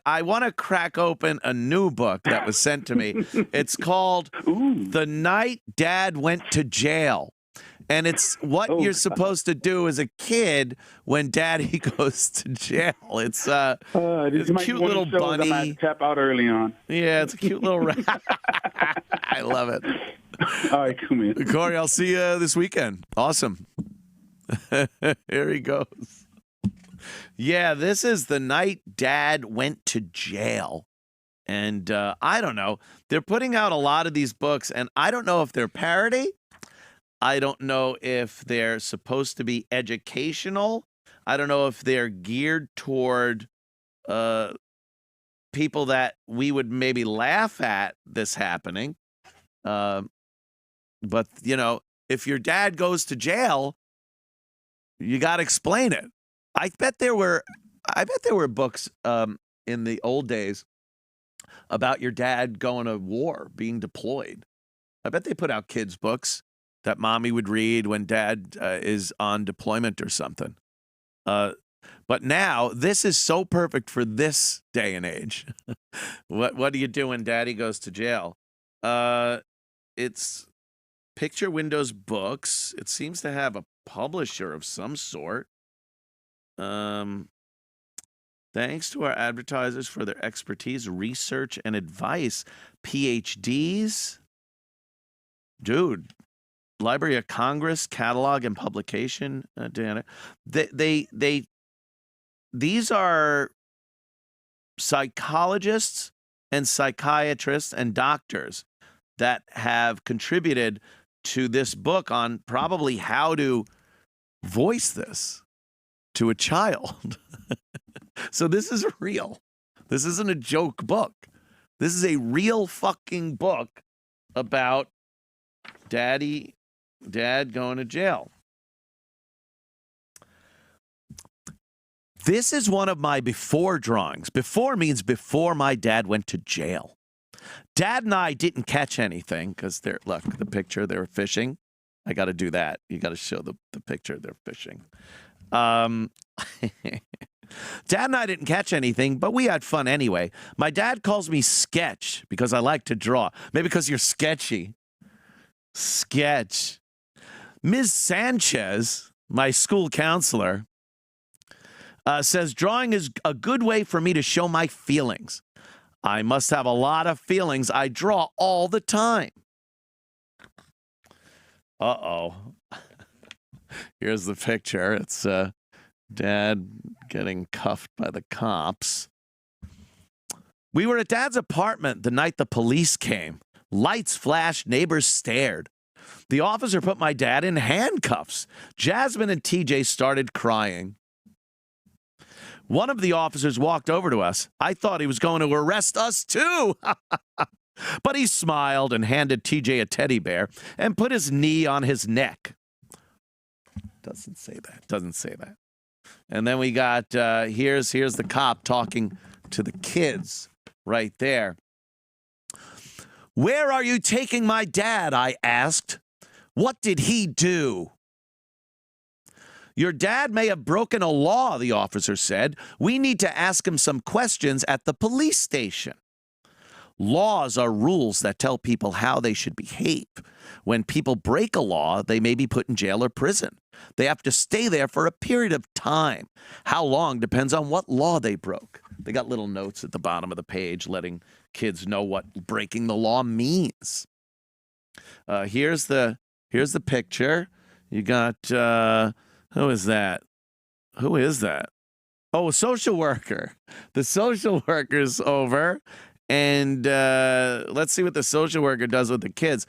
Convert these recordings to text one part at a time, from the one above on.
I want to crack open a new book that was sent to me. It's called The Night Dad Went to Jail. And it's what you're supposed to do as a kid when daddy goes to jail. It's a cute little bunny. I tap out early on. Yeah, it's a cute little I love it. All right, Cumia. Corey, I'll see you this weekend. Awesome. Here he goes. Yeah, this is The Night Dad Went to Jail. And I don't know. They're putting out a lot of these books, and I don't know if they're parody. I don't know if they're supposed to be educational. I don't know if they're geared toward people that we would maybe laugh at this happening. But, you know, if your dad goes to jail, you got to explain it. I bet there were books in the old days about your dad going to war, being deployed. I bet they put out kids' books that mommy would read when dad is on deployment or something. But now, this is so perfect for this day and age. What do you do when daddy goes to jail? It's Picture Windows Books. It seems to have a publisher of some sort. Thanks to our advertisers for their expertise, research, and advice. PhDs. Dude. Library of Congress catalog and publication data. These are psychologists and psychiatrists and doctors that have contributed to this book on probably how to voice this to a child. So this is real. This isn't a joke book. This is a real fucking book about dad going to jail. This is one of my before drawings. Before means before my dad went to jail. Dad and I didn't catch anything because look, the picture, they were fishing. I got to do that. You got to show the picture, they're fishing. Dad and I didn't catch anything, but we had fun anyway. My dad calls me Sketch because I like to draw. Maybe because you're sketchy. Sketch. Ms. Sanchez, my school counselor, says drawing is a good way for me to show my feelings. I must have a lot of feelings. I draw all the time. Uh-oh. Here's the picture. It's Dad getting cuffed by the cops. We were at Dad's apartment the night the police came. Lights flashed, neighbors stared. The officer put my dad in handcuffs. Jasmine and TJ started crying. One of the officers walked over to us. I thought he was going to arrest us too. But he smiled and handed TJ a teddy bear and put his knee on his neck. Doesn't say that. Doesn't say that. And then we got, here's the cop talking to the kids right there. Where are you taking my dad? I asked. What did he do? Your dad may have broken a law, the officer said. We need to ask him some questions at the police station. Laws are rules that tell people how they should behave. When people break a law, they may be put in jail or prison. They have to stay there for a period of time. How long depends on what law they broke. They got little notes at the bottom of the page letting kids know what breaking the law means. Here's the picture. You got, who is that? Who is that? Oh, a social worker. The social worker's over. And let's see what the social worker does with the kids.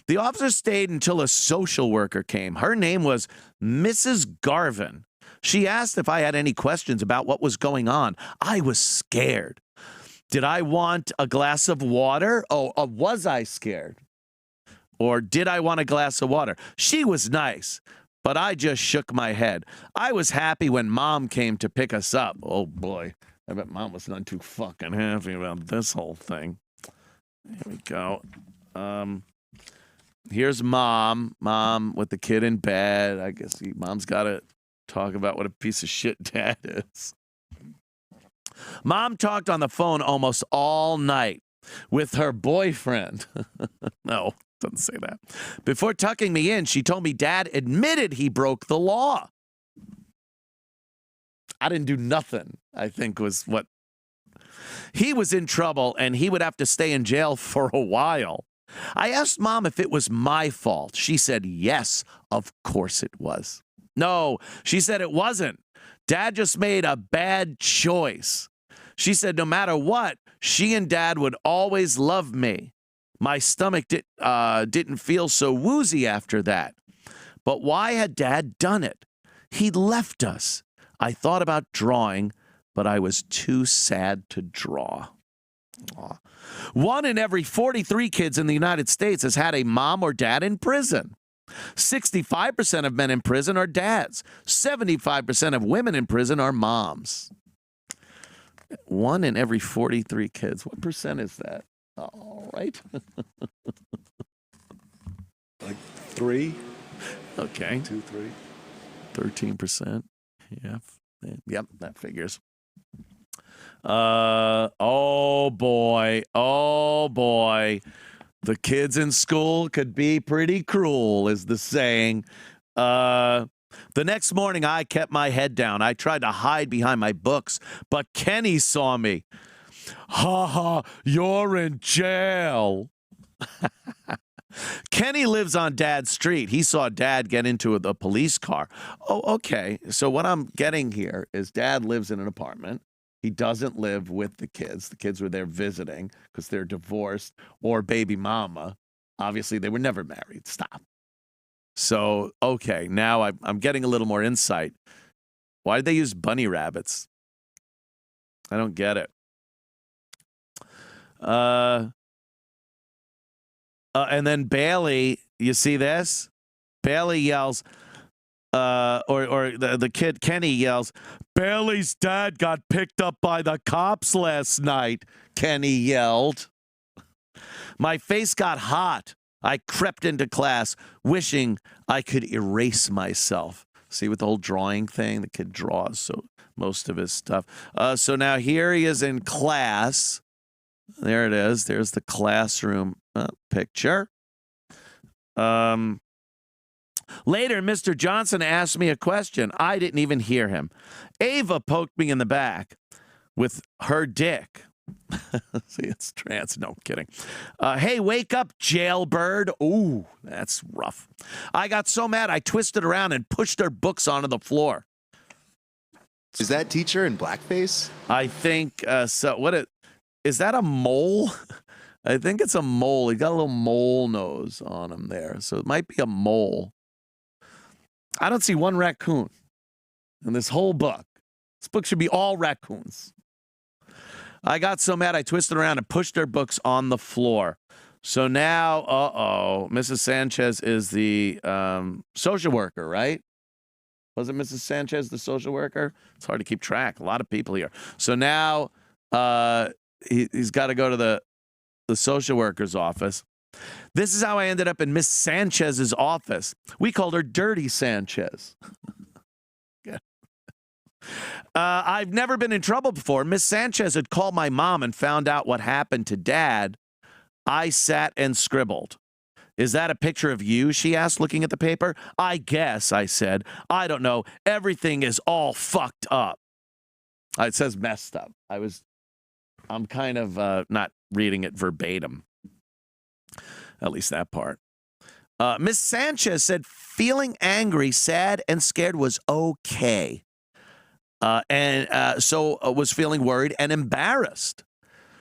The officer stayed until a social worker came. Her name was Mrs. Garvin. She asked if I had any questions about what was going on. I was scared. Did I want a glass of water? Oh, was I scared? Or did I want a glass of water? She was nice, but I just shook my head. I was happy when Mom came to pick us up. Oh, boy. I bet Mom was not too fucking happy about this whole thing. Here we go. Here's Mom. Mom with the kid in bed. I guess Mom's got to talk about what a piece of shit Dad is. Mom talked on the phone almost all night with her boyfriend. No, doesn't say that. Before tucking me in, she told me Dad admitted he broke the law. I didn't do nothing, I think was what. He was in trouble and he would have to stay in jail for a while. I asked Mom if it was my fault. She said, yes, of course it was. No, she said it wasn't. Dad just made a bad choice. She said no matter what, she and Dad would always love me. My stomach didn't feel so woozy after that. But why had Dad done it? He left us. I thought about drawing, but I was too sad to draw. Aw. 1 in every 43 kids in the United States has had a mom or dad in prison. 65% of men in prison are dads. 75% of women in prison are moms. 1 in every 43 kids. What percent is that? All right. Like 3? Okay. 2, 3. 13%. Yeah. Yep, that figures. Oh boy. The kids in school could be pretty cruel, is the saying. The next morning, I kept my head down. I tried to hide behind my books, but Kenny saw me. Ha ha, you're in jail. Kenny lives on Dad's street. He saw Dad get into the police car. Oh, okay. So what I'm getting here is Dad lives in an apartment. He doesn't live with the kids. The kids were there visiting because they're divorced or baby mama. Obviously, they were never married. Stop. So, okay, now I'm getting a little more insight. Why did they use bunny rabbits? I don't get it. And then Bailey, you see this? Bailey yells, or the kid Kenny yells, Bailey's dad got picked up by the cops last night, Kenny yelled. My face got hot. I crept into class, wishing I could erase myself. See, with the whole drawing thing, the kid draws so most of his stuff. So now here he is in class. There it is. There's the classroom picture. Later, Mr. Johnson asked me a question. I didn't even hear him. Ava poked me in the back with her dick. See, it's trans. No kidding. Hey, wake up, jailbird. Ooh, that's rough. I got so mad I twisted around and pushed her books onto the floor. Is that teacher in blackface? I think so. Is that a mole? I think it's a mole. He got a little mole nose on him there. So it might be a mole. I don't see one raccoon in this whole book. This book should be all raccoons. I got so mad I twisted around and pushed her books on the floor. So now, Mrs. Sanchez is the social worker, right? Wasn't Mrs. Sanchez the social worker? It's hard to keep track. A lot of people here. So now he's got to go to the social worker's office. This is how I ended up in Miss Sanchez's office. We called her Dirty Sanchez. I've never been in trouble before. Miss Sanchez had called my mom and found out what happened to Dad. I sat and scribbled. Is that a picture of you? She asked, looking at the paper. I guess, I said. I don't know. Everything is all fucked up. It says messed up. I'm kind of not reading it verbatim. At least that part. Miss Sanchez said feeling angry, sad, and scared was okay. So was feeling worried and embarrassed.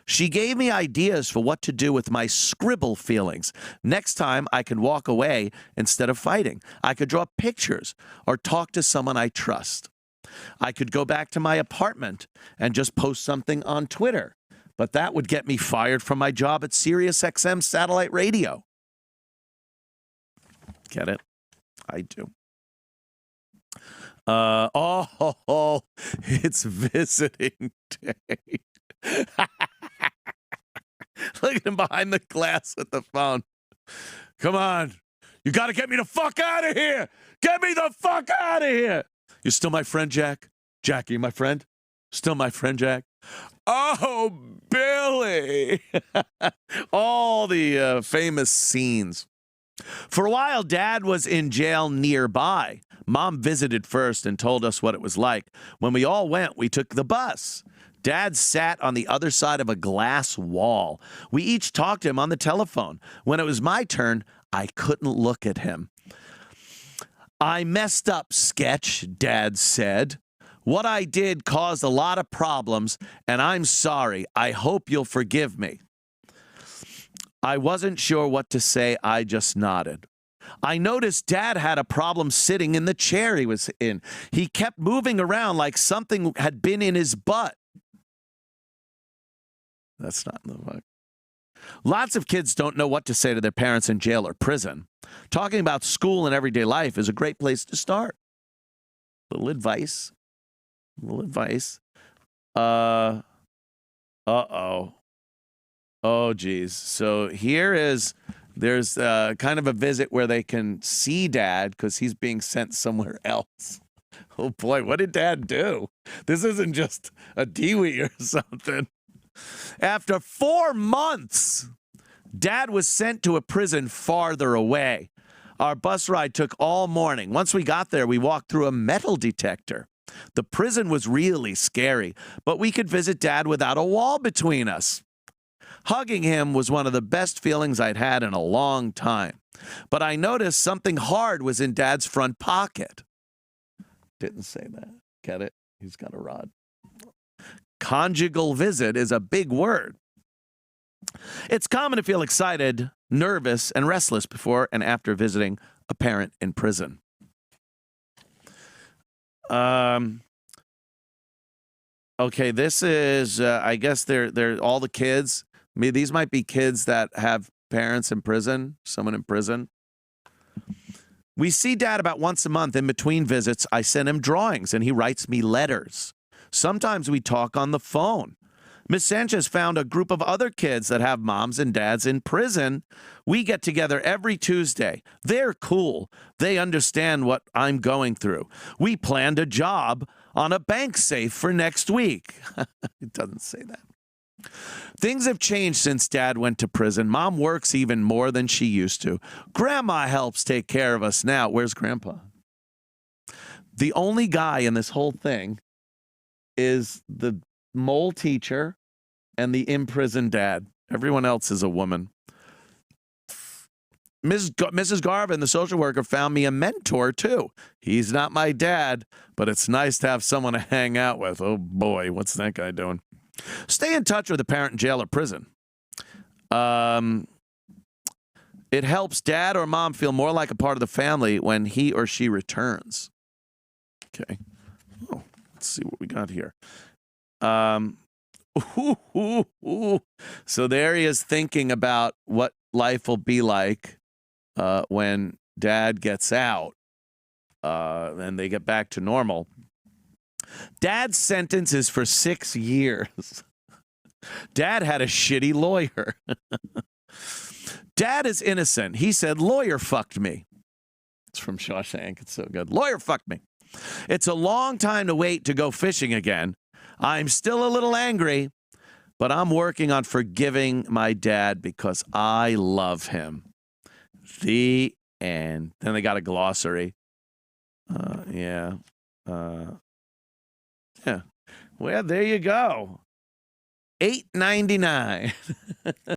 She gave me ideas for what to do with my scribble feelings. Next time, I could walk away instead of fighting. I could draw pictures or talk to someone I trust. I could go back to my apartment and just post something on Twitter, but that would get me fired from my job at SiriusXM satellite radio. Get it? I do. It's visiting day. Look at him behind the glass with the phone. Come on. You got to get me the fuck out of here. Get me the fuck out of here. You're still my friend, Jack? Jack, are you my friend? Still my friend, Jack? Oh, Billy. All the famous scenes. For a while, Dad was in jail nearby. Mom visited first and told us what it was like. When we all went, we took the bus. Dad sat on the other side of a glass wall. We each talked to him on the telephone. When it was my turn, I couldn't look at him. I messed up, Sketch, Dad said. What I did caused a lot of problems, and I'm sorry. I hope you'll forgive me. I wasn't sure what to say. I just nodded. I noticed Dad had a problem sitting in the chair he was in. He kept moving around like something had been in his butt. That's not in the book. Lots of kids don't know what to say to their parents in jail or prison. Talking about school and everyday life is a great place to start. Little advice. Uh-oh. Oh, geez. So there's kind of a visit where they can see Dad because he's being sent somewhere else. Oh, boy, what did Dad do? This isn't just a Dewey or something. After 4 months, Dad was sent to a prison farther away. Our bus ride took all morning. Once we got there, we walked through a metal detector. The prison was really scary, but we could visit Dad without a wall between us. Hugging him was one of the best feelings I'd had in a long time. But I noticed something hard was in Dad's front pocket. Didn't say that. Get it? He's got a rod. Conjugal visit is a big word. It's common to feel excited, nervous, and restless before and after visiting a parent in prison. Okay, this is, I guess they're all the kids. I mean, these might be kids that have parents in prison, someone in prison. We see Dad about once a month. In between visits, I send him drawings, and he writes me letters. Sometimes we talk on the phone. Miss Sanchez found a group of other kids that have moms and dads in prison. We get together every Tuesday. They're cool. They understand what I'm going through. We planned a job on a bank safe for next week. It doesn't say that. Things have changed since Dad went to prison. Mom works even more than she used to. Grandma helps take care of us now. Where's Grandpa? The only guy in this whole thing is the mole teacher and the imprisoned dad. Everyone else is a woman. Mrs. Garvin, the social worker, found me a mentor, too. He's not my dad, but it's nice to have someone to hang out with. Oh, boy, what's that guy doing? Stay in touch with a parent in jail or prison. It helps dad or mom feel more like a part of the family when he or she returns. Okay. Oh, let's see what we got here. So there he is thinking about what life will be like when Dad gets out and they get back to normal. Dad's sentence is for 6 years. Dad had a shitty lawyer. Dad is innocent. He said, lawyer fucked me. It's from Shawshank. It's so good. Lawyer fucked me. It's a long time to wait to go fishing again. I'm still a little angry, but I'm working on forgiving my dad because I love him. The end. Then they got a glossary. Yeah. Well, there you go. $8.99.